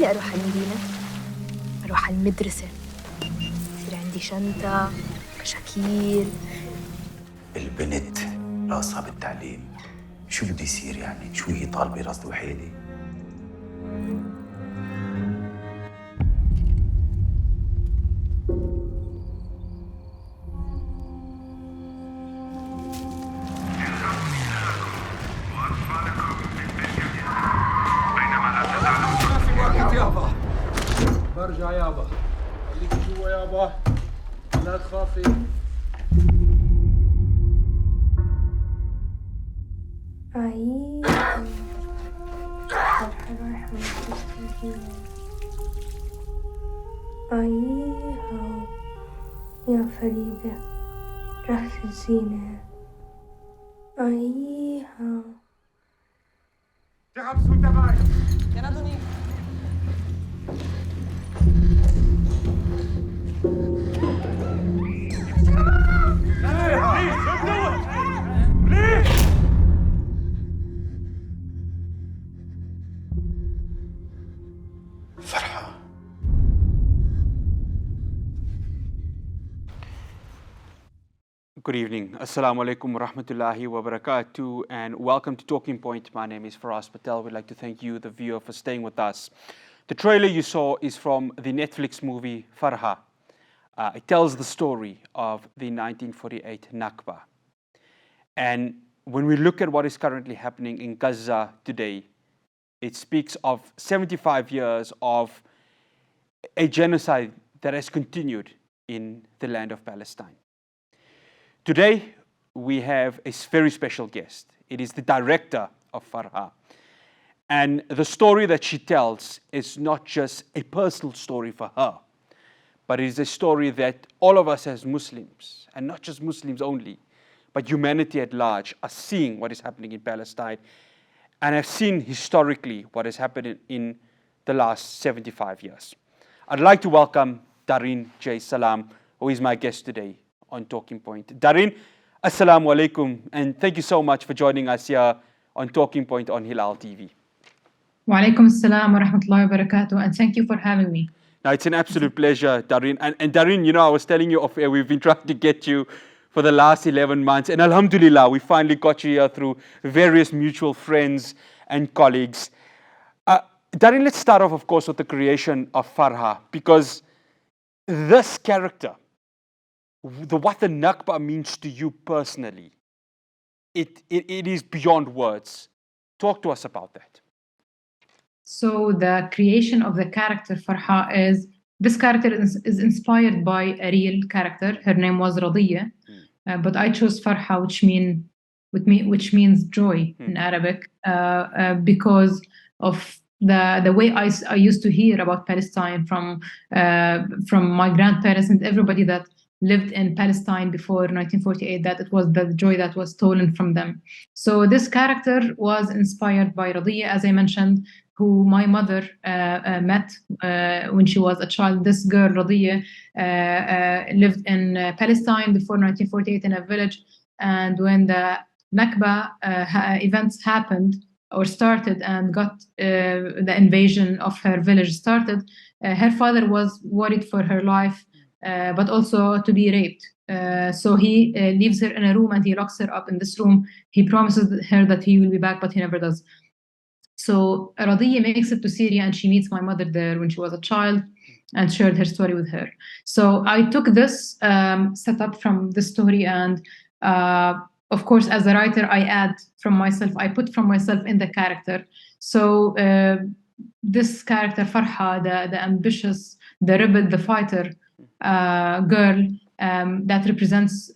بدي أروح على المدينة، أروح على المدرسة، يصير عندي شنطة، كشاكيل. البنت راسها بالتعليم، شو بده يصير يعني؟ شو هي طالبة راس وحيدة؟ يابا برجع يابا، خليكي جوا يابا، لا تخافي. يا فريدة رحت الزينة أيها تغمس وانت معي يا أدوني فرحة، Good evening. Assalamu alaikum wa rahmatullahi wa barakatuh, and welcome to Talking Point. My name is Farha Patel. We'd like to thank you, the viewer, for staying with us. The trailer you saw is from the Netflix movie Farha. It tells the story of the 1948 Nakba. And when we look at what is currently happening in Gaza today, it speaks of 75 years of a genocide that has continued in the land of Palestine. Today, we have a very special guest. It is the director of Farha. And the story that she tells is not just a personal story for her, but it is a story that all of us as Muslims, and not just Muslims only, but humanity at large, are seeing what is happening in Palestine and have seen historically what has happened in the last 75 years. I'd like to welcome Darin J Sallam, who is my guest today on Talking Point. Darin, assalamu alaikum, and thank you so much for joining us here on Talking Point on Hilaal TV. Wa alaikum assalam wa rahmatullahi wa barakatuh, and thank you for having me. Now, it's an absolute pleasure, Darin. And Darin, you know, I was telling you off air, we've been trying to get you for the last 11 months, and alhamdulillah, we finally got you here through various mutual friends and colleagues. Darin, let's start off, of course, with the creation of Farha, because this character, what the Nakba means to you personally, it is beyond words. Talk to us about that. So the creation of the character Farha this character is inspired by a real character. Her name was Radiya, but I chose Farha, which means joy in Arabic, because of the way I used to hear about Palestine from my grandparents and everybody that lived in Palestine before 1948, that it was the joy that was stolen from them. So this character was inspired by Radiya, as I mentioned, who my mother met when she was a child. This girl, Radiya, lived in Palestine before 1948 in a village. And when the Nakba events happened or started and got the invasion of her village started, her father was worried for her life, but also to be raped. So he leaves her in a room and he locks her up in this room. He promises her that he will be back, but he never does. So Radiya makes it to Syria and she meets my mother there when she was a child and shared her story with her. So I took this setup from the story, and of course, as a writer, I add from myself, I put from myself in the character. So this character, Farha, the ambitious, the rebel, the fighter girl that represents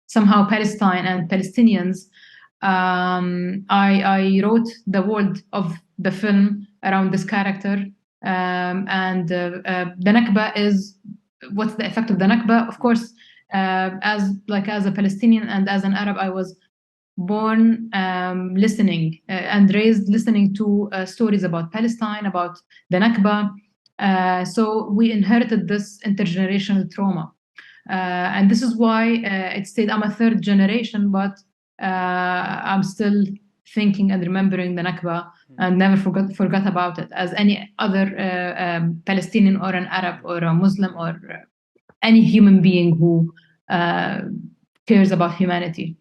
somehow Palestine and Palestinians, I wrote the world of the film around this character, and the Nakba is, what's the effect of the Nakba? Of course, as a Palestinian and as an Arab, I was born listening and raised listening to stories about Palestine, about the Nakba. So we inherited this intergenerational trauma. And this is why it stayed, I'm a third generation, but I'm still thinking and remembering the Nakba and never forgot about it, as any other Palestinian or an Arab or a Muslim or any human being who cares about humanity.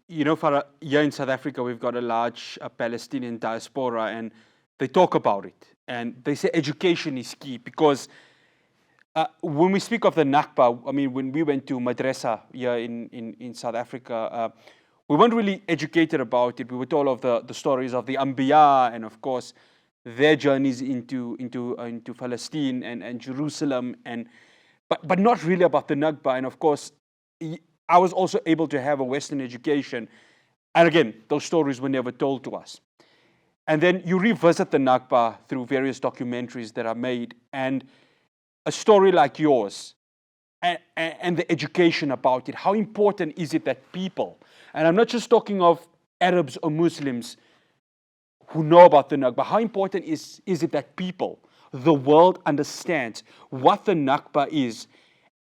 You know, Farha, here in South Africa, we've got a large Palestinian diaspora, and they talk about it. And they say education is key, because when we speak of the Nakba, I mean, when we went to madrasa here in South Africa, we weren't really educated about it. We were told of the stories of the Anbiya, and of course, their journeys into Palestine and Jerusalem, but not really about the Nakba. And of course, I was also able to have a Western education. And again, those stories were never told to us. And then you revisit the Nakba through various documentaries that are made, and a story like yours and the education about it. How important is it that people, and I'm not just talking of Arabs or Muslims who know about the Nakba, how important is it that people, the world, understands what the Nakba is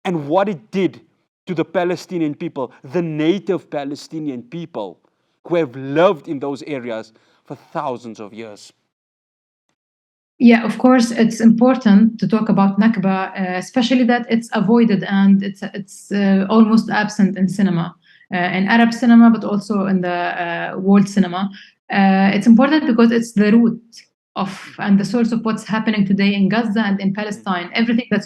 and what it did to the Palestinian people, the native Palestinian people who have lived in those areas for thousands of years? Yeah, of course, it's important to talk about Nakba, especially that it's avoided and it's almost absent in cinema, in Arab cinema, but also in the world cinema. It's important because it's the root of and the source of what's happening today in Gaza and in Palestine. Everything that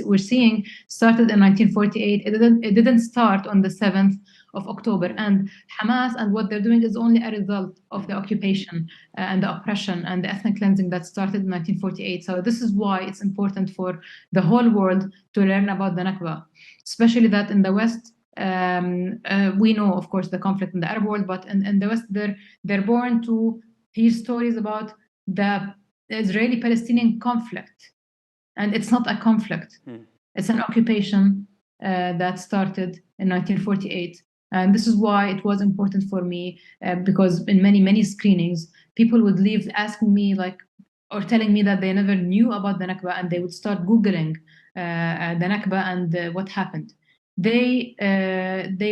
we're seeing started in 1948. It didn't start on the 7th of October. And Hamas and what they're doing is only a result of the occupation and the oppression and the ethnic cleansing that started in 1948. So this is why it's important for the whole world to learn about the Nakba, especially that in the West, we know, of course, the conflict in the Arab world, but in the West, they're born to hear stories about the Israeli-Palestinian conflict. And it's not a conflict. It's an occupation that started in 1948. And this is why it was important for me, because in many screenings, people would leave asking me or telling me that they never knew about the Nakba, and they would start Googling the Nakba and what happened. They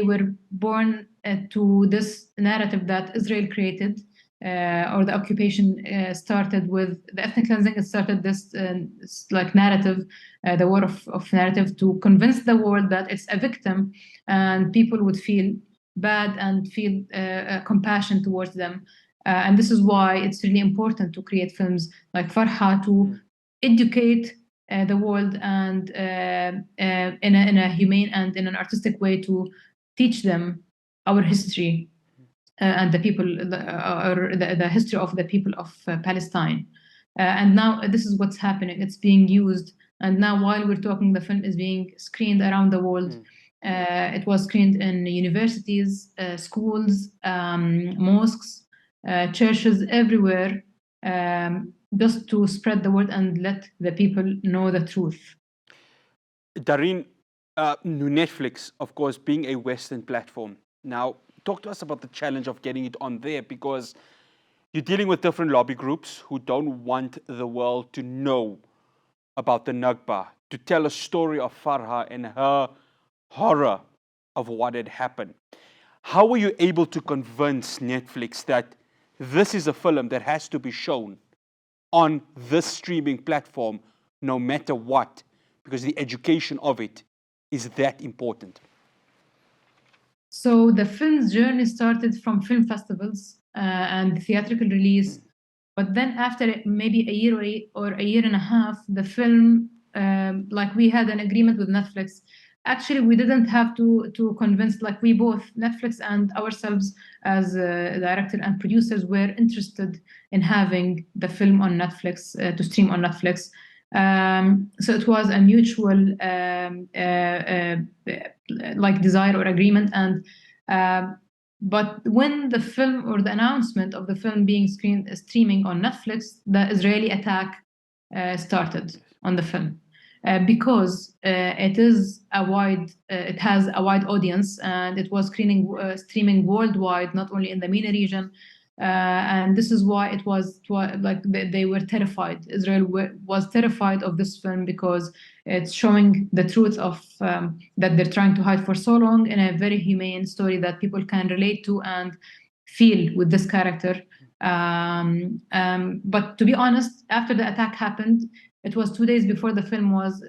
were born to this narrative that Israel created, or the occupation started with the ethnic cleansing. It started this narrative, the war of narrative, to convince the world that it's a victim, and people would feel bad and feel compassion towards them. And this is why it's really important to create films like Farha to educate the world and in a humane and in an artistic way to teach them our history. And the people, the history of the people of Palestine. And now this is what's happening. It's being used. And now while we're talking, the film is being screened around the world. It was screened in universities, schools, mosques, churches, everywhere, just to spread the word and let the people know the truth. Darin, Netflix, of course, being a Western platform. Now, talk to us about the challenge of getting it on there, because you're dealing with different lobby groups who don't want the world to know about the Nakba, to tell a story of Farha and her horror of what had happened. How were you able to convince Netflix that this is a film that has to be shown on this streaming platform no matter what, because the education of it is that important? So the film's journey started from film festivals and theatrical release. But then after maybe a year or a year and a half, the film, we had an agreement with Netflix. Actually, we didn't have to convince, we both, Netflix and ourselves as director and producers, were interested in having the film on Netflix, to stream on Netflix. So it was a mutual desire or agreement. And but when the film or the announcement of the film being streaming on Netflix, the Israeli attack started on the film, because it has a wide audience, and it was streaming worldwide, not only in the MENA region. And this is why it was they were terrified. Israel was terrified of this film because it's showing the truth of that they're trying to hide for so long, in a very humane story that people can relate to and feel with this character. But to be honest, after the attack happened, it was 2 days before the film was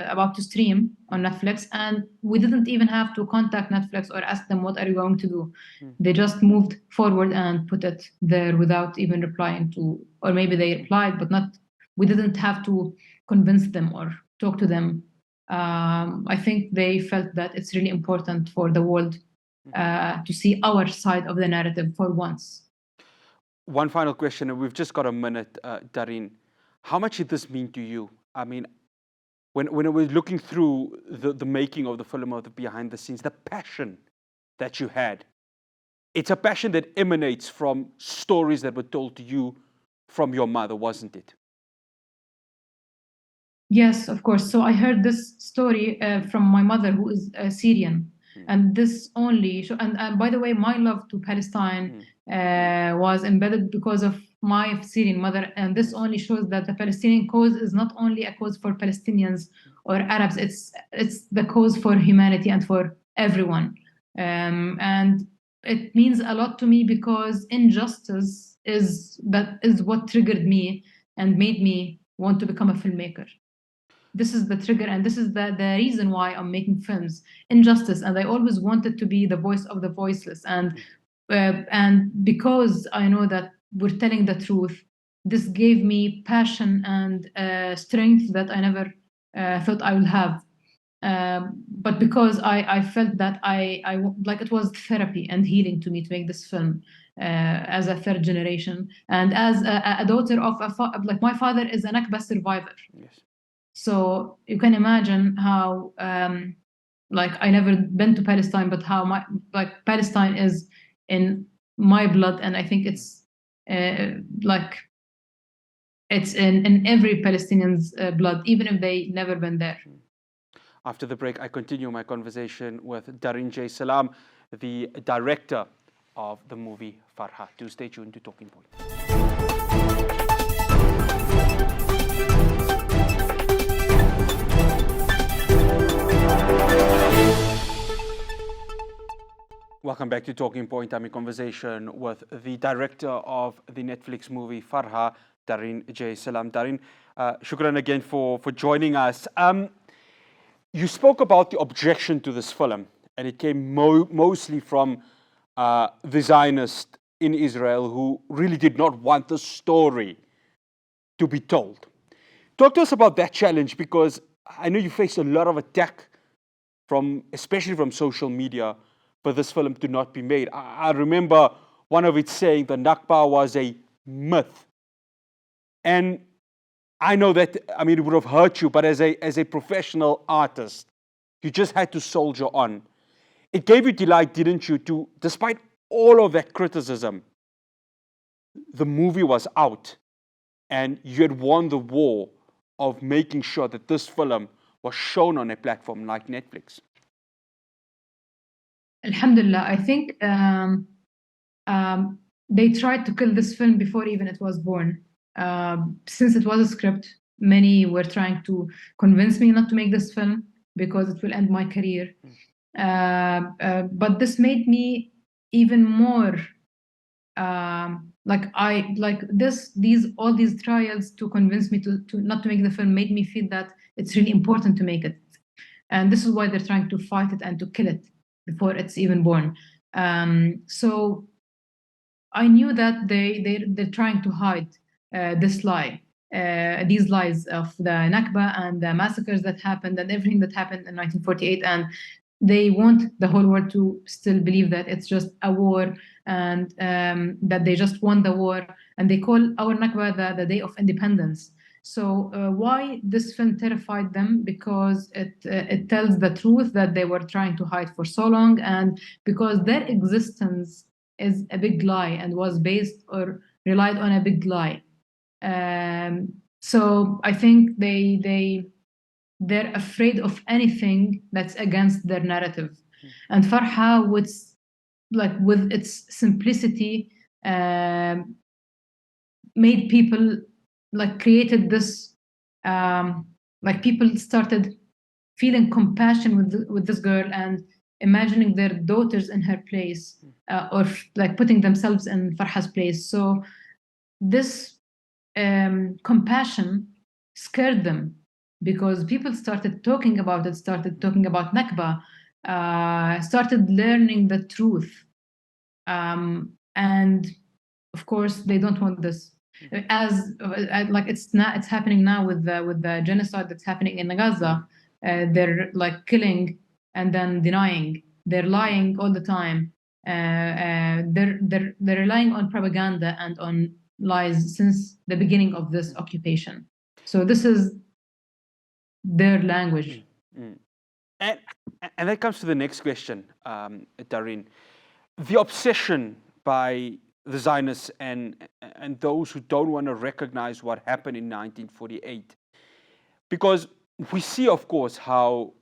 about to stream on Netflix, and we didn't even have to contact Netflix or ask them what are you going to do. They just moved forward and put it there without even replying to, or maybe they replied, but not. We didn't have to convince them or talk to them. I think they felt that it's really important for the world to see our side of the narrative for once. One final question, and we've just got a minute, Darin. How much did this mean to you? I mean, when I was looking through the making of the film, of the behind the scenes, the passion that you had, it's a passion that emanates from stories that were told to you from your mother, wasn't it? Yes, of course. So I heard this story from my mother, who is Syrian. And this only, and by the way, my love to Palestine was embedded because of my Syrian mother. And this only shows that the Palestinian cause is not only a cause for Palestinians or Arabs, it's the cause for humanity and for everyone. And it means a lot to me because injustice is what triggered me and made me want to become a filmmaker. This is the trigger, and this is the reason why I'm making films. Injustice, and I always wanted to be the voice of the voiceless. And because I know that we're telling the truth, this gave me passion and strength that I never thought I would have. But because I felt that I like it was therapy and healing to me to make this film as a third generation and as a daughter of like my father is a Nakba survivor. Yes. So you can imagine how, like I never been to Palestine, but how Palestine is in my blood, and I think it's like it's in every Palestinian's blood, even if they never been there. After the break, I continue my conversation with Darin J Sallam, the director of the movie Farha. Do stay tuned to Talking Point. Welcome back to Talking Point. I'm in conversation with the director of the Netflix movie Farha, Darin J Sallam. Darin, shukran again for joining us. You spoke about the objection to this film, and it came mostly from the Zionists in Israel who really did not want the story to be told. Talk to us about that challenge, because I know you faced a lot of attack especially from social media, for this film to not be made. I remember one of it saying the Nakba was a myth. And I know that, I mean, it would have hurt you, but as a professional artist, you just had to soldier on. It gave you delight, didn't you, to, despite all of that criticism, the movie was out and you had won the war of making sure that this film was shown on a platform like Netflix. Alhamdulillah, I think they tried to kill this film before even it was born. Since it was a script, many were trying to convince me not to make this film because it will end my career. But this made me even more all these trials to convince me to not to make the film made me feel that it's really important to make it. And this is why they're trying to fight it and to kill it before it's even born. So I knew that they're trying to hide this lie, these lies of the Nakba and the massacres that happened and everything that happened in 1948. And they want the whole world to still believe that it's just a war and that they just won the war. And they call our Nakba the Day of Independence. So why this film terrified them? Because it tells the truth that they were trying to hide for so long, and because their existence is a big lie and was based or relied on a big lie. So I think they're afraid of anything that's against their narrative. And Farha, with its simplicity, made people created this, people started feeling compassion with this girl, and imagining their daughters in her place, or like putting themselves in Farha's place. So this compassion scared them, because people started talking about it, started talking about Nakba, started learning the truth. And of course, they don't want this. Like it's happening now with the genocide that's happening in Gaza. They're like killing and then denying. They're lying all the time. They're relying on propaganda and on lies since the beginning of this occupation. So this is their language. And that comes to the next question, Darin. The obsession by the Zionists and those who don't want to recognize what happened in 1948. Because we see, of course, how,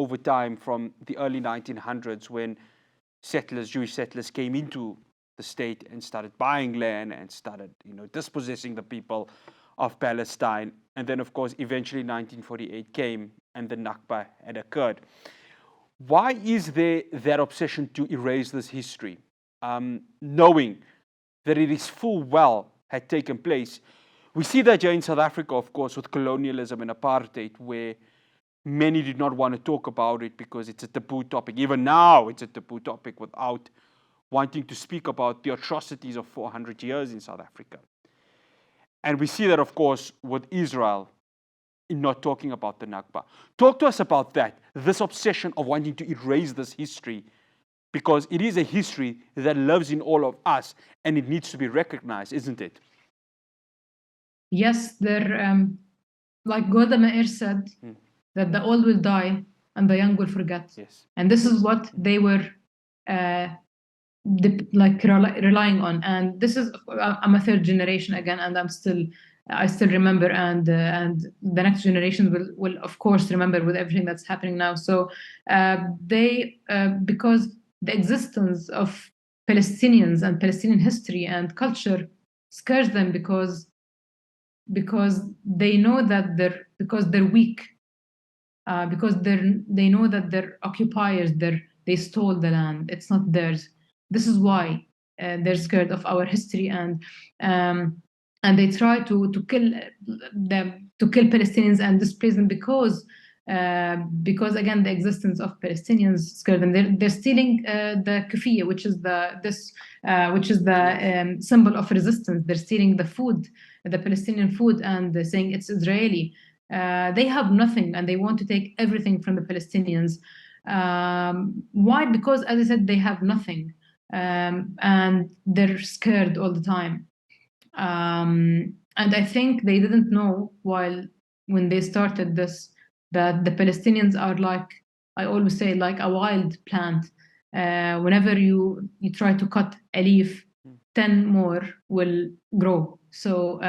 over time from the early 1900s, when Jewish settlers came into the state and started buying land and started, dispossessing the people of Palestine. And then, of course, eventually 1948 came and the Nakba had occurred. Why is there that obsession to erase this history, knowing that it is full well had taken place? We see that here in South Africa, of course, with colonialism and apartheid, where many did not want to talk about it because it's a taboo topic. Even now, it's a taboo topic without wanting to speak about the atrocities of 400 years in South Africa. And we see that, of course, with Israel in not talking about the Nakba. Talk to us about that, this obsession of wanting to erase this history, because it is a history that lives in all of us and it needs to be recognized, isn't it? Yes, they're like Golda Meir said, that the old will die and the young will forget. Yes. And this is what they were relying on. And this is, I'm a third generation again, and I still remember, and the next generation will of course remember with everything that's happening now. So because the existence of Palestinians and Palestinian history and culture scares them, because they know that they're weak, because they know that they're occupiers, they stole the land, it's not theirs. This is why they're scared of our history, and they try to kill Palestinians and displace them, because again, the existence of Palestinians scare them. They're stealing the kufiyya, which is the symbol of resistance. They're stealing the food, the Palestinian food, and they're saying it's Israeli. They have nothing, and they want to take everything from the Palestinians. Why? Because, as I said, they have nothing, and they're scared all the time. And I think they didn't know when they started this, that the Palestinians are like, I always say, like a wild plant. Whenever you try to cut a leaf, 10 more will grow. So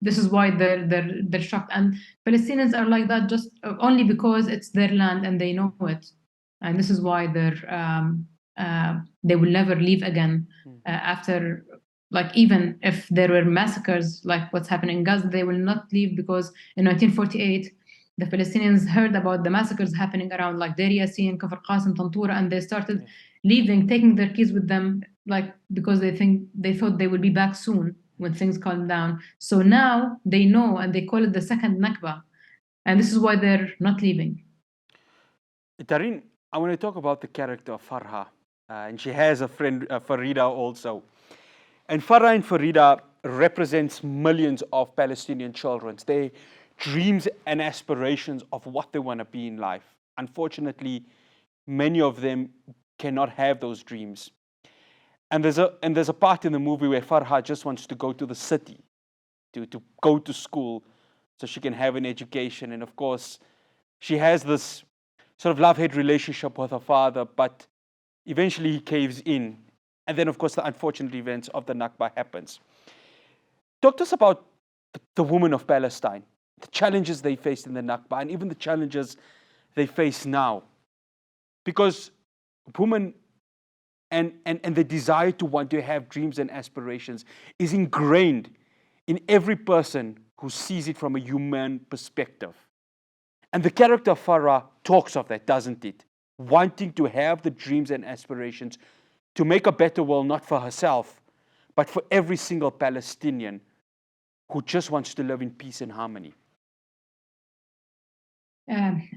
this is why they're shocked. And Palestinians are like that just only because it's their land and they know it. And this is why they will never leave again after. Like, even if there were massacres like what's happening in Gaza, they will not leave, because in 1948, the Palestinians heard about the massacres happening around like Deir Yassin, Kafr Qasim, Tantura, and they started leaving, taking their kids with them, like, because they thought they would be back soon when things calm down. So now they know, and they call it the second Nakba. And this is why they're not leaving. Darin, I want to talk about the character of Farha. And she has a friend, Farida, also. And Farha and Farida represents millions of Palestinian children, their dreams and aspirations of what they want to be in life. Unfortunately, many of them cannot have those dreams. And there's a part in the movie where Farha just wants to go to the city, to go to school, so she can have an education. And of course, she has this sort of love-hate relationship with her father, but eventually he caves in. And then, of course, the unfortunate events of the Nakba happens. Talk to us about the women of Palestine, the challenges they faced in the Nakba, and even the challenges they face now. Because women and the desire to want to have dreams and aspirations is ingrained in every person who sees it from a human perspective. And the character of Farha talks of that, doesn't it? wanting to have the dreams and aspirations to make a better world, not for herself, but for every single Palestinian who just wants to live in peace and harmony.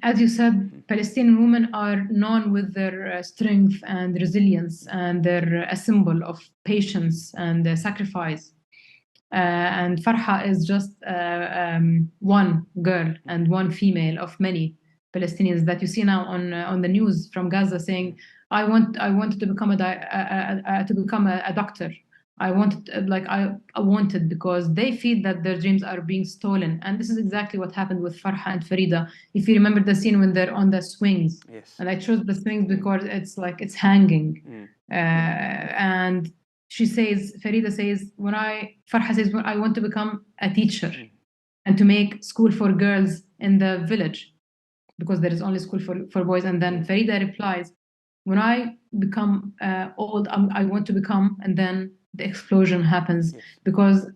As you said, Palestinian women are known with their strength and resilience, and they're a symbol of patience and sacrifice. And Farha is just one girl and one female of many Palestinians that you see now on the news from Gaza saying, "I wanted to become a doctor. I wanted because they feel that their dreams are being stolen." And this is exactly what happened with Farha and Farida. If you remember the scene when they're on the swings, Yes. and I chose the swings because it's hanging, and she says, Farida says, Farha says, when I want to become a teacher and to make school for girls in the village because there is only school for boys. And then Farida replies, when I become old, I want to become, and then the explosion happens because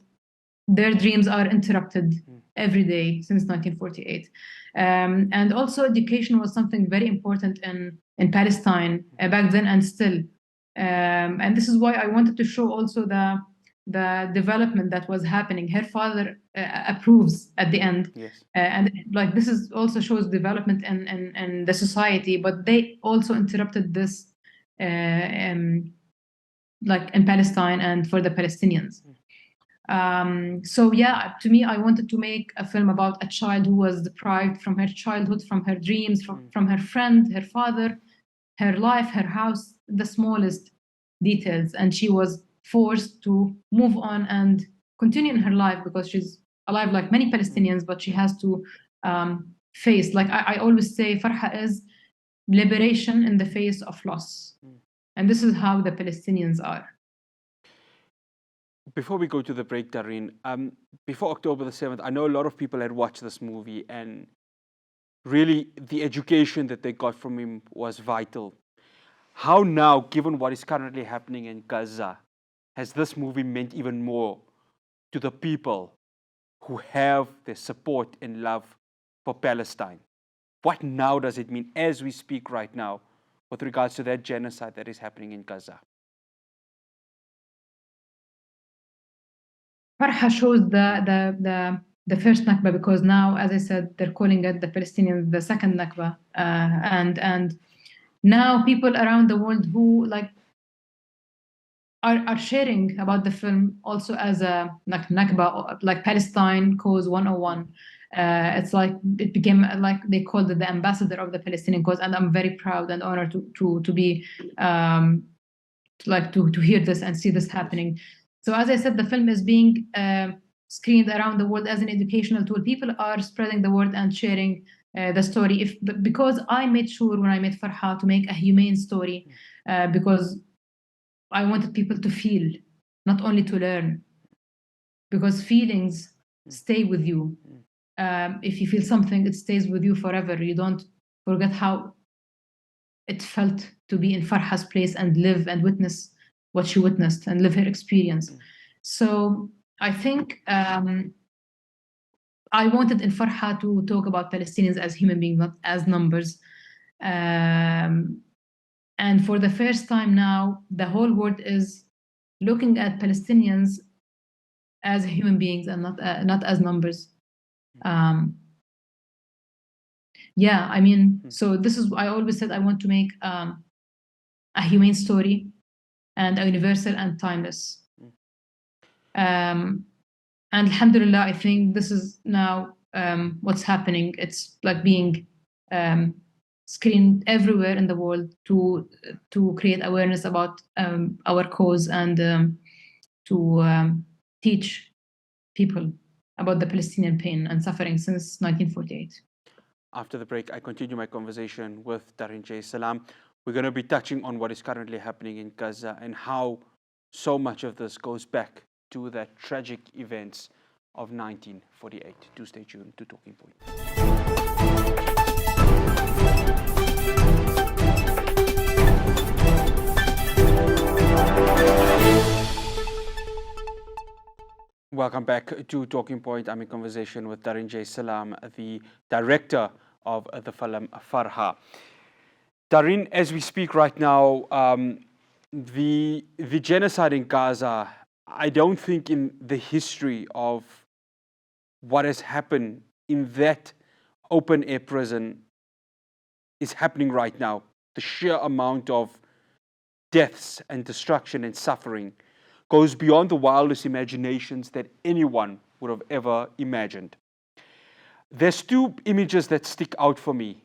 their dreams are interrupted every day since 1948. And also education was something very important in Palestine back then and still. And this is why I wanted to show also the development that was happening. Her father approves at the end. Yes. And this is also shows development in the society, but they also interrupted this in Palestine and for the Palestinians. So yeah, to me, I wanted to make a film about a child who was deprived from her childhood, from her dreams, from her friend, her father, her life, her house, the smallest details. And she was forced to move on and continue in her life because she's alive like many Palestinians, but she has to face, I always say, Farha is liberation in the face of loss. And this is how the Palestinians are. Before we go to the break, Darin, before October the 7th, I know a lot of people had watched this movie and really the education that they got from him was vital. How now, given what is currently happening in Gaza, has this movie meant even more to the people who have their support and love for Palestine? What now does it mean as we speak right now with regards to that genocide that is happening in Gaza? Farha shows the first Nakba because now, as I said, they're calling it the Palestinians the second Nakba, and now people around the world who are sharing about the film also as a Nakba, like Palestine Cause 101. It's it became they called it the ambassador of the Palestinian cause, and I'm very proud and honored to be to hear this and see this happening. So as I said, the film is being screened around the world as an educational tool. People are spreading the word and sharing the story. Because I made sure when I made Farha to make a humane story, because I wanted people to feel, not only to learn, because feelings stay with you. If you feel something, it stays with you forever. You don't forget how it felt to be in Farha's place and live and witness what she witnessed and live her experience. So I think I wanted in Farha to talk about Palestinians as human beings, not as numbers. And for the first time now, the whole world is looking at Palestinians as human beings and not as numbers. So this is, I always said I want to make a humane story and a universal and timeless. And alhamdulillah, I think this is now what's happening. It's being screened everywhere in the world to create awareness about our cause and to teach people about the Palestinian pain and suffering since 1948. After the break, I continue my conversation with Darin J Sallam. We're going to be touching on what is currently happening in Gaza and how so much of this goes back to the tragic events of 1948. Do stay tuned to Talking Point. Welcome back to Talking Point. I'm in conversation with Darin J Sallam, the director of the film Farha. Darin, as we speak right now, the genocide in Gaza, I don't think in the history of what has happened in that open air prison is happening right now. The sheer amount of deaths and destruction and suffering goes beyond the wildest imaginations that anyone would have ever imagined. There's two images that stick out for me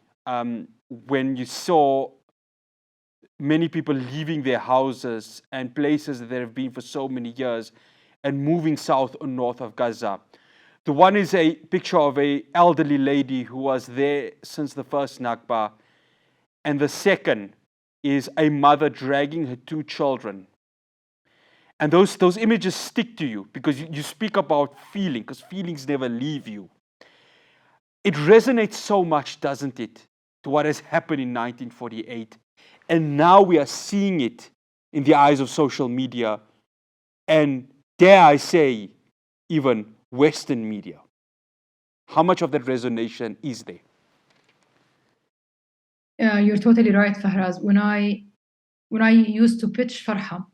when you saw many people leaving their houses and places that they have been for so many years and moving south or north of Gaza. The one is a picture of an elderly lady who was there since the first Nakba, and the second is a mother dragging her two children. And those images stick to you because you speak about feeling, because feelings never leave you. It resonates so much, doesn't it, to what has happened in 1948. And now we are seeing it in the eyes of social media and, dare I say, even Western media. How much of that resonation is there? You're totally right, Fahraz. When I used to pitch Farha,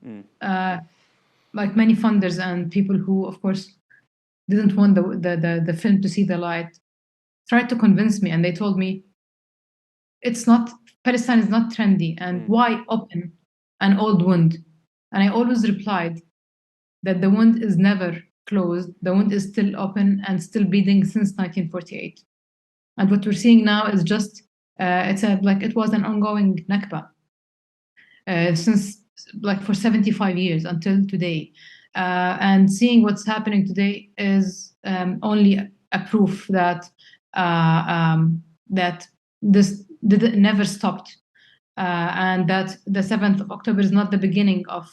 like many funders and people who, of course, didn't want the film to see the light, tried to convince me, and they told me, Palestine is not trendy, and why open an old wound? And I always replied that the wound is never closed. The wound is still open and still bleeding since 1948. And what we're seeing now is just, it was an ongoing Nakba since for 75 years until today. And seeing what's happening today is only a proof that that this never stopped, and that the 7th of October is not the beginning of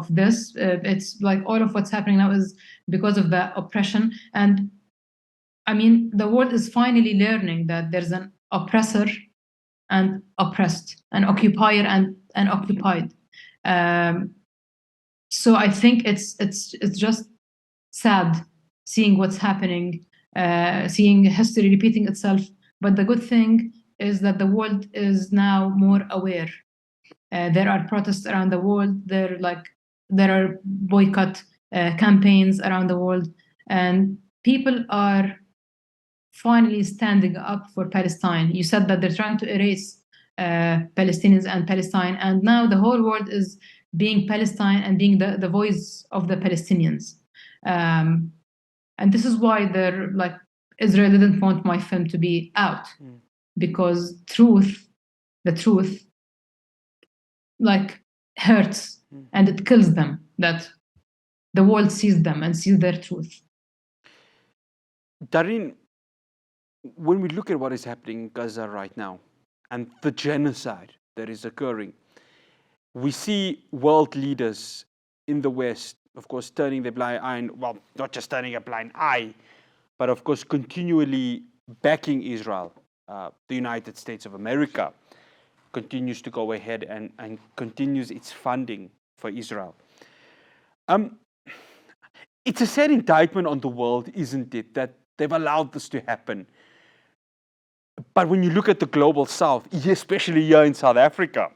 this. It's like all of what's happening now is because of the oppression. And I mean, the world is finally learning that there's an oppressor and oppressed, an occupier and an occupied. So I think it's just sad seeing what's happening, seeing history repeating itself. But the good thing is that the world is now more aware. There are protests around the world. There are boycott campaigns around the world, and people are finally standing up for Palestine. You said that they're trying to erase Palestinians and Palestine, and now the whole world is being Palestine and being the voice of the Palestinians. And this is why they're Israel didn't want my film to be out, because the truth hurts and it kills them, that the world sees them and sees their truth. Darin, when we look at what is happening in Gaza right now and the genocide that is occurring, we see world leaders in the West, of course, turning the blind eye, well, not just turning a blind eye, but of course, continually backing Israel. The United States of America continues to go ahead and continues its funding for Israel. It's a sad indictment on the world, isn't it, that they've allowed this to happen. But when you look at the global South, especially here in South Africa,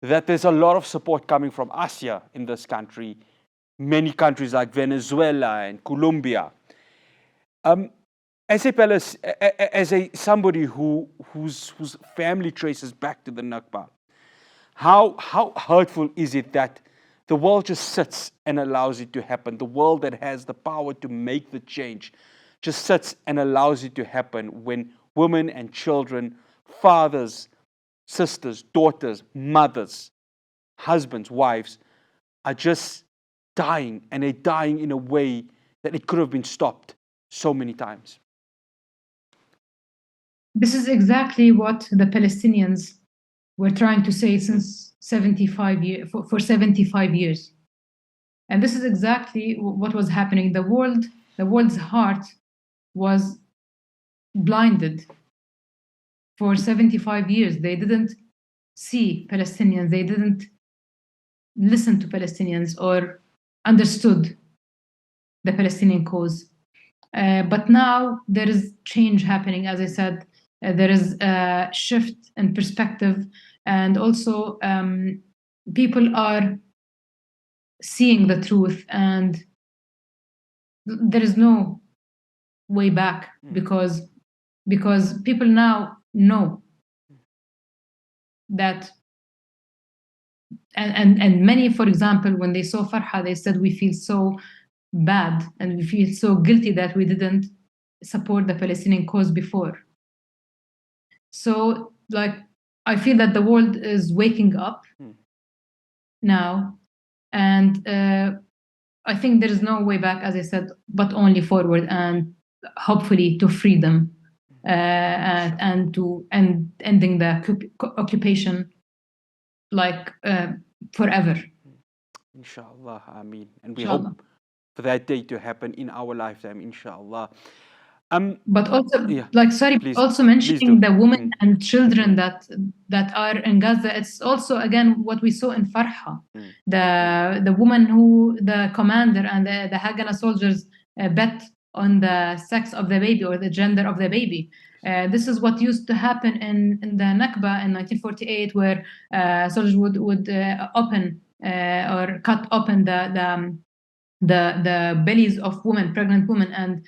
that there's a lot of support coming from Asia in this country, many countries like Venezuela and Colombia. As somebody whose family traces back to the Nakba, how hurtful is it that the world just sits and allows it to happen? The world that has the power to make the change just sits and allows it to happen when women and children, fathers, sisters, daughters, mothers, husbands, wives are just dying, and they're dying in a way that it could have been stopped so many times. This is exactly what the Palestinians were trying to say since 75 years, for 75 years. And this is exactly what was happening. The world's heart was blinded for 75 years. They didn't see Palestinians. They didn't listen to Palestinians or understood the Palestinian cause. But now there is change happening. As I said, there is a shift in perspective, and also people are seeing the truth, and there is no way back, because people now know that, and many, for example, when they saw Farha, they said, we feel so bad and we feel so guilty that we didn't support the Palestinian cause before. So like, I feel that the world is waking up now, and I think there is no way back, as I said, but only forward, and hopefully to freedom, and to ending the occupation, like forever. Inshallah, Ameen. And we Inshallah. hope for that day to happen in our lifetime, inshallah. But also, Yeah, like, sorry, please- also please mentioning do. the women and children that are in Gaza. It's also, again, what we saw in Farha. The woman who, the commander and the Haganah soldiers bet on the sex of the baby or the gender of the baby. This is what used to happen in the Nakba in 1948, where soldiers would open or cut open the bellies of women, pregnant women, and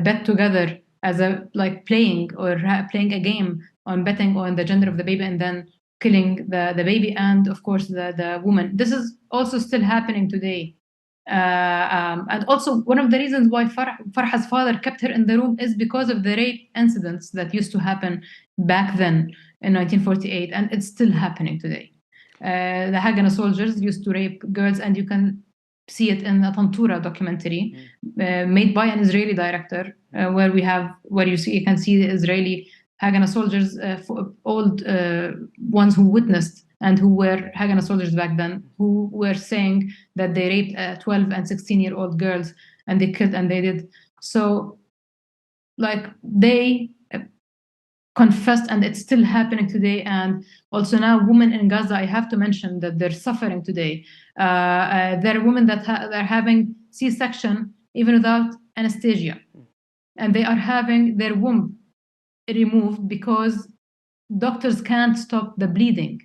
bet together as a, like, playing a game on betting on the gender of the baby, and then killing the baby and, of course, the woman. This is also still happening today. And also, one of the reasons why Farha's father kept her in the room is because of the rape incidents that used to happen back then in 1948, and it's still happening today. The Haganah soldiers used to rape girls, and you can see it in a Tantura documentary made by an Israeli director, where you can see the Israeli Haganah soldiers, old ones who witnessed and who were Haganah soldiers back then, who were saying that they raped 12 and 16-year-old girls, and they killed, and they did. So, like, they confessed, and it's still happening today. And also now, women in Gaza, I have to mention that they're suffering today. There are women that are having C-section even without anesthesia, and they are having their womb removed because doctors can't stop the bleeding.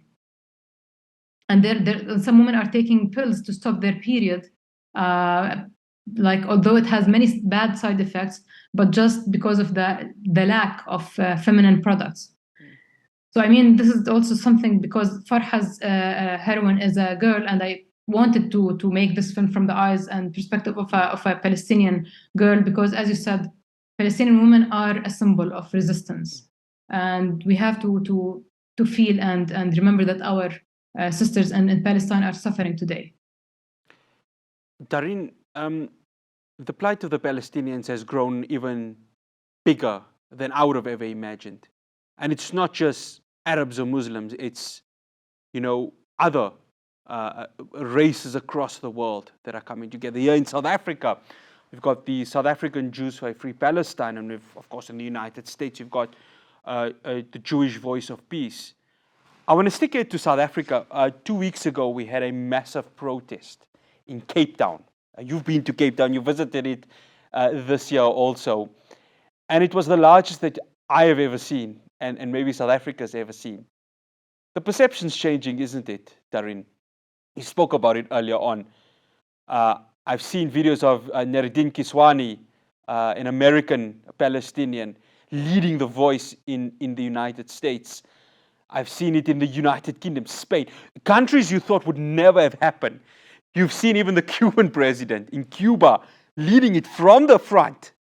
And some women are taking pills to stop their period, like, although it has many bad side effects, but just because of the lack of feminine products. So, I mean, this is also something, because Farha's heroine is a girl, and I wanted to make this film from the eyes and perspective of a Palestinian girl, because, as you said, Palestinian women are a symbol of resistance, and we have to feel and remember that our sisters in Palestine are suffering today. Darin, the plight of the Palestinians has grown even bigger than I would have ever imagined. And it's not just Arabs or Muslims, it's, other races across the world that are coming together. Here in South Africa, we've got the South African Jews for a Free Palestine, and of course, in the United States, you've got the Jewish Voice of Peace. I want to stick it to South Africa. 2 weeks ago, we had a massive protest in Cape Town. You've been to Cape Town, you visited it this year also. And it was the largest that I have ever seen, and maybe South Africa's ever seen. The perception's changing, isn't it, Darin? You spoke about it earlier on. I've seen videos of Nerdine Kiswani, an American Palestinian, leading the voice in the United States. I've seen it in the United Kingdom, Spain, countries you thought would never have happened. You've seen even the Cuban president in Cuba leading it from the front,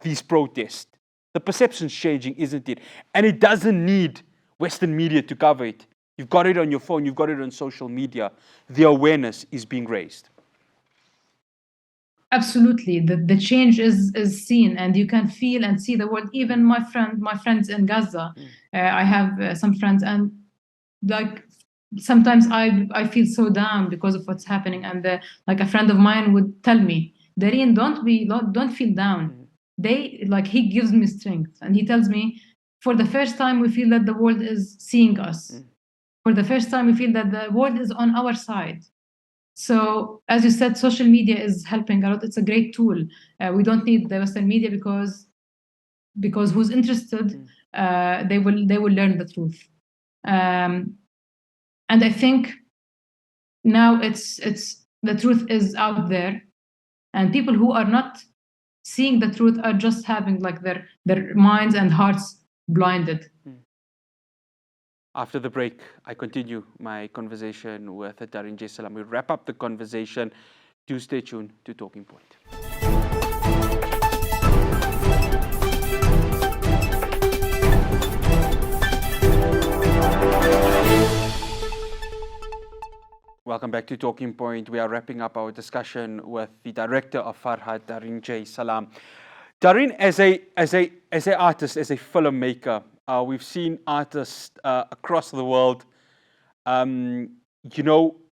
these protests. The perception's changing, isn't it? And it doesn't need Western media to cover it. You've got it on your phone, you've got it on social media. The awareness is being raised. Absolutely, the change is seen, and you can feel and see the world. Even my friends in Gaza, I have some friends, and like, sometimes I feel so down because of what's happening, and like, a friend of mine would tell me, Darin, don't feel down. He gives me strength, and he tells me, for the first time we feel that the world is seeing us. For the first time we feel that the world is on our side. So, as you said, social media is helping a lot. It's a great tool. We don't need the Western media because who's interested they will learn the truth. And I think now it's the truth is out there, and people who are not seeing the truth are just having like their minds and hearts blinded. After the break, I continue my conversation with Darin J Sallam. We wrap up the conversation. Do stay tuned to Talking Point. Welcome back to Talking Point. We are wrapping up our discussion with the director of Farha, Darin J Sallam. Darin, as a artist, as a filmmaker, we've seen artists across the world,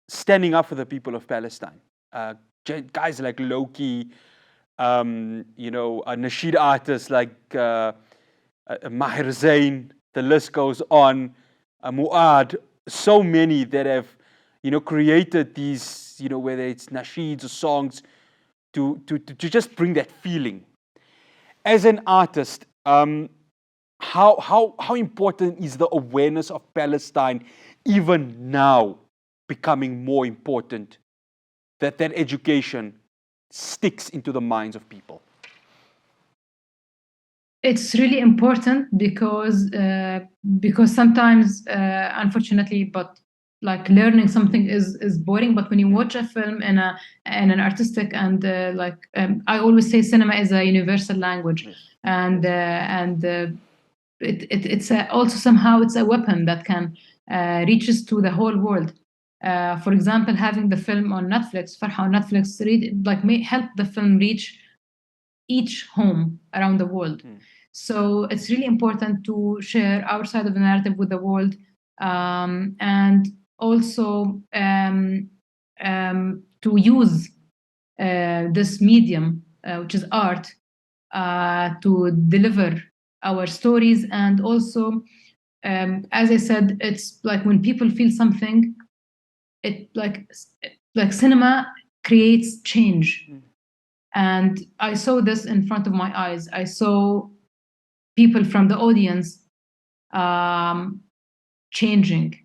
standing up for the people of Palestine. Guys like Loki, nasheed artists like Maher Zain, the list goes on, Muad, so many that have, created these, whether it's nasheeds or songs, to just bring that feeling. As an artist, how important is the awareness of Palestine even now becoming more important, that education sticks into the minds of people? It's really important because sometimes, unfortunately, but like learning something is boring. But when you watch a film in an artistic and I always say, cinema is a universal language, and it's also somehow it's a weapon that can reaches to the whole world. For example, having the film on Netflix, Farha on Netflix, may help the film reach each home around the world. So it's really important to share our side of the narrative with the world, and also to use this medium, which is art, to deliver our stories. And also, as I said, it's like when people feel something, it like cinema creates change. And I saw this in front of my eyes. I saw people from the audience changing.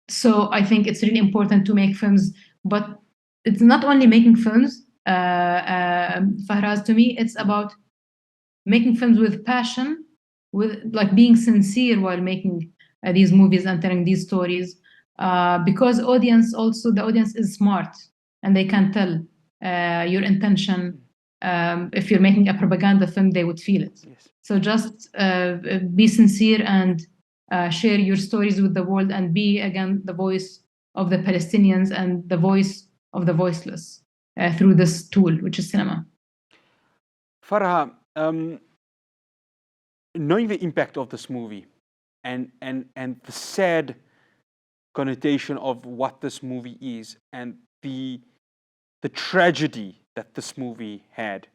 So I think it's really important to make films, but it's not only making films. Fahraz, to me, it's about making films with passion, with like being sincere while making these movies and telling these stories, because the audience is smart and they can tell your intention. If you're making a propaganda film, they would feel it. Yes. So just be sincere and share your stories with the world, and be again the voice of the Palestinians and the voice of the voiceless through this tool, which is cinema. Farha, knowing the impact of this movie and the sad connotation of what this movie is, and the tragedy that this movie had,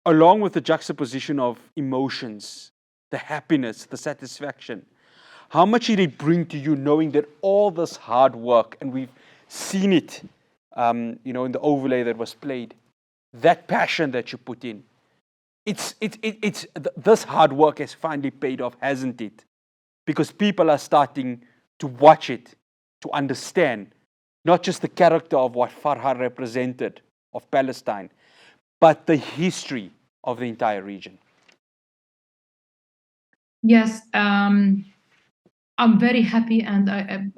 along with the juxtaposition of emotions, the happiness, the satisfaction, how much did it bring to you knowing that all this hard work, and we've seen it, in the overlay that was played, that passion that you put in, this hard work has finally paid off, hasn't it? Because people are starting to watch it, to understand not just the character of what Farha represented of Palestine, but the history of the entire region. Yes, I'm very happy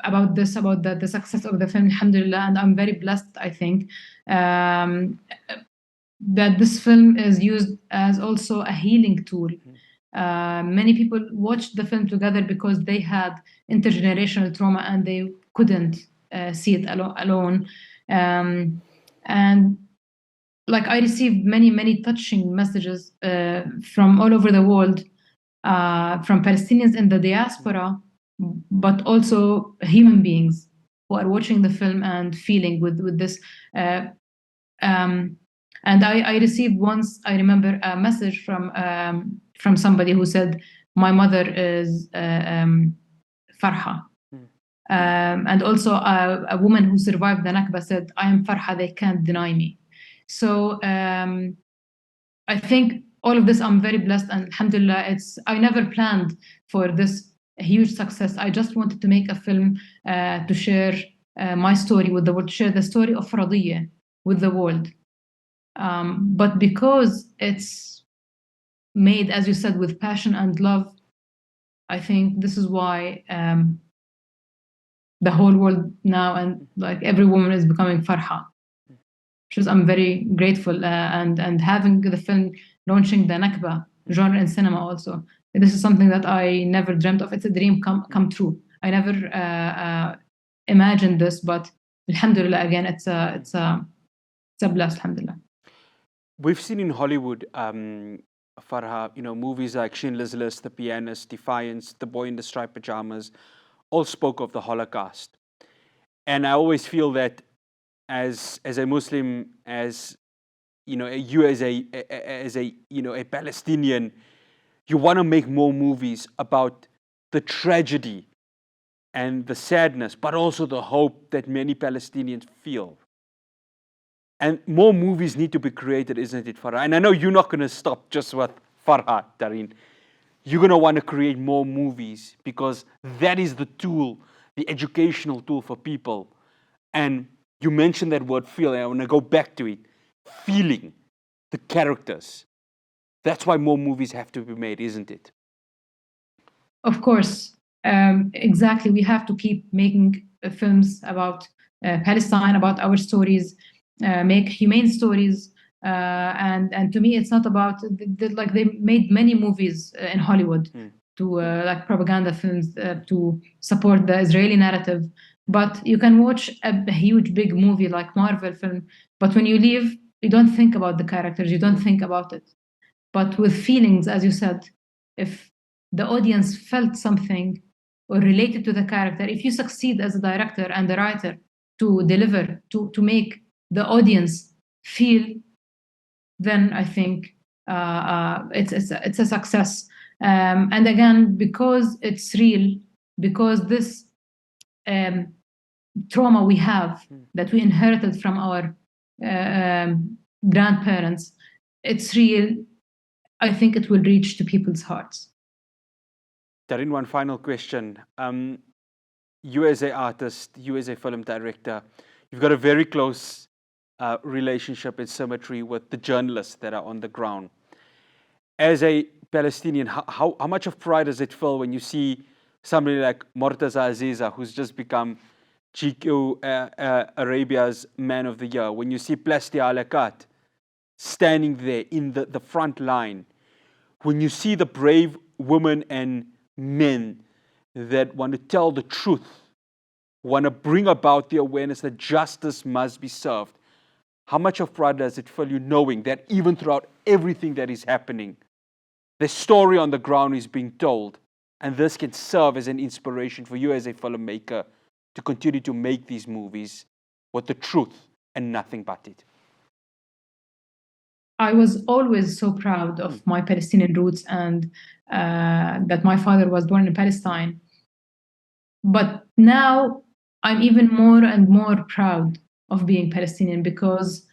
about the success of the film, alhamdulillah, and I'm very blessed, I think, that this film is used as also a healing tool. Many people watched the film together because they had intergenerational trauma and they couldn't see it alone. And like I received many touching messages from all over the world, from Palestinians in the diaspora, but also human beings who are watching the film and feeling with this. And I received once, I remember, a message from somebody who said, "My mother is Farha." And also a woman who survived the Nakba said, "I am Farha, they can't deny me." So I think all of this, I'm very blessed, and alhamdulillah, I never planned for this huge success. I just wanted to make a film to share my story with the world, to share the story of Radiyya with the world. But because it's made, as you said, with passion and love, I think this is why the whole world now, and like every woman, is becoming Farha. Which I'm very grateful, and having the film launching the Nakba genre in cinema also. This is something that I never dreamt of. It's a dream come true. I never imagined this, but alhamdulillah, again, it's a blast, alhamdulillah. We've seen in Hollywood, Farha, movies like Schindler's List, The Pianist, Defiance, The Boy in the Striped Pajamas, all spoke of the Holocaust. And I always feel that as a Muslim, as you as a Palestinian, you want to make more movies about the tragedy and the sadness, but also the hope that many Palestinians feel. And more movies need to be created, isn't it, Farha? And I know you're not going to stop just with Farha, Darin. You're going to want to create more movies because that is the tool, the educational tool for people. And you mentioned that word feel, and I want to go back to it. Feeling the characters. That's why more movies have to be made, isn't it? Of course. Exactly. We have to keep making films about Palestine, about our stories, make humane stories. And to me, it's not about, like, they made many movies in Hollywood to like propaganda films to support the Israeli narrative. But you can watch a huge, big movie like Marvel film, but when you leave, you don't think about the characters, you don't think about it. But with feelings, as you said, if the audience felt something or related to the character, if you succeed as a director and a writer to deliver, to make the audience feel, then I think it's a success. And again, because it's real, because this trauma we have that we inherited from our grandparents, it's real. I think it will reach to people's hearts. Darin, one final question. You as an artist, you as a film director, you've got a very close relationship and symmetry with the journalists that are on the ground. As a Palestinian, how much of pride does it feel when you see somebody like Mortaza Aziza, who's just become GQ Arabia's Man of the Year, when you see Plasti Alakat standing there in the front line, when you see the brave women and men that want to tell the truth, want to bring about the awareness that justice must be served, how much of pride does it fill you knowing that even throughout everything that is happening, the story on the ground is being told, and this can serve as an inspiration for you as a filmmaker to continue to make these movies with the truth and nothing but it? I was always so proud of my Palestinian roots and that my father was born in Palestine. But now I'm even more and more proud of being Palestinian because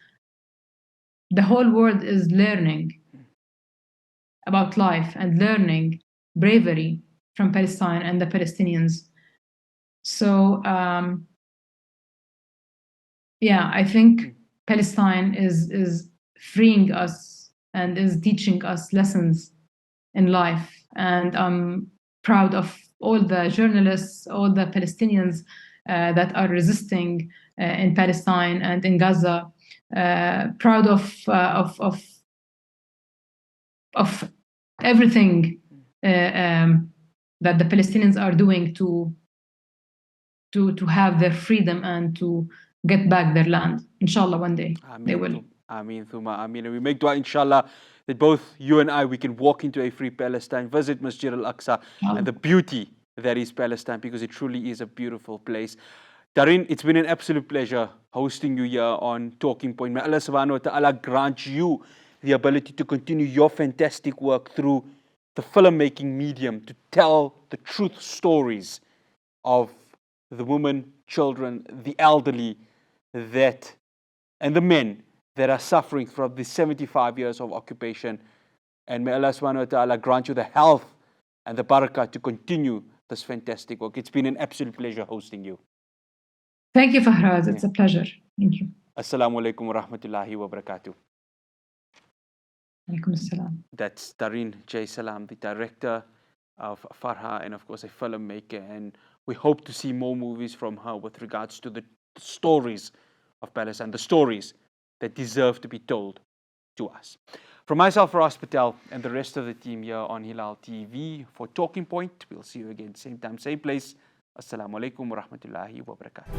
the whole world is learning about life and learning bravery from Palestine and the Palestinians. So, I think Palestine is freeing us and is teaching us lessons in life. And I'm proud of all the journalists, all the Palestinians that are resisting in Palestine and in Gaza. Proud of everything that the Palestinians are doing to have their freedom and to get back their land. Inshallah, one day they will. Ameen, Thuma, Ameen. And we make dua, inshallah, that both you and I, we can walk into a free Palestine, visit Masjid al-Aqsa, and the beauty that is Palestine, because it truly is a beautiful place. Darin, it's been an absolute pleasure hosting you here on Talking Point. May Allah subhanahu wa ta'ala grant you the ability to continue your fantastic work through the filmmaking medium, to tell the truth stories of the women, children, the elderly, and the men that are suffering from the 75 years of occupation And may Allah subhanahu wa ta'ala grant you the health and the barakah to continue this fantastic work. It's been an absolute pleasure hosting you. Thank you, Farha. It's a pleasure. Thank you. Assalamu alaikum wa rahmatullahi wa barakatuh. Alaikum assalam. That's Darin J Sallam, the director of Farha, and of course a filmmaker. And we hope to see more movies from her with regards to the stories of Palestine, the stories that deserve to be told to us. From myself, Farha Patel, and the rest of the team here on Hilaal TV for Talking Point, we'll see you again, same time, same place. Assalamu alaikum wa rahmatullahi wa barakatuh.